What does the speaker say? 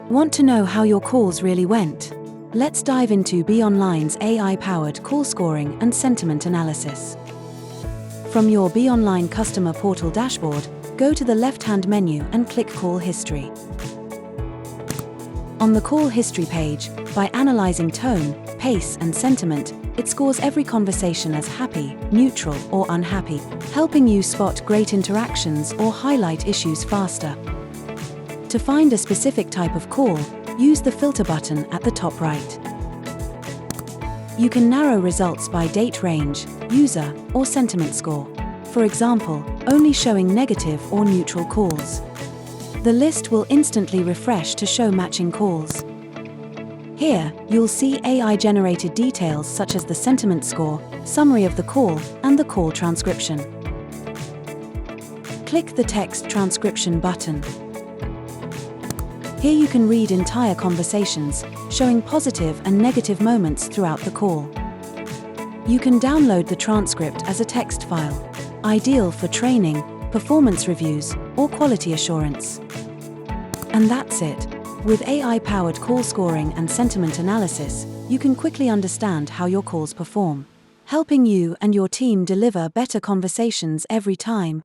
Want to know how your calls really went? Let's dive into BeOnline's AI-powered call scoring and sentiment analysis. From your BeOnline customer portal dashboard, go to the left-hand menu and click Call History. On the Call History page, by analyzing tone, pace, and sentiment, it scores every conversation as happy, neutral, or unhappy, helping you spot great interactions or highlight issues faster. To find a specific type of call, use the filter button at the top right. You can narrow results by date range, user, or sentiment score. For example, only showing negative or neutral calls. The list will instantly refresh to show matching calls. Here, you'll see AI-generated details such as the sentiment score, summary of the call, and the call transcription. Click the text transcription button. Here you can read entire conversations, showing positive and negative moments throughout the call. You can download the transcript as a text file, ideal for training, performance reviews, or quality assurance. And that's it. With AI-powered call scoring and sentiment analysis, you can quickly understand how your calls perform, helping you and your team deliver better conversations every time.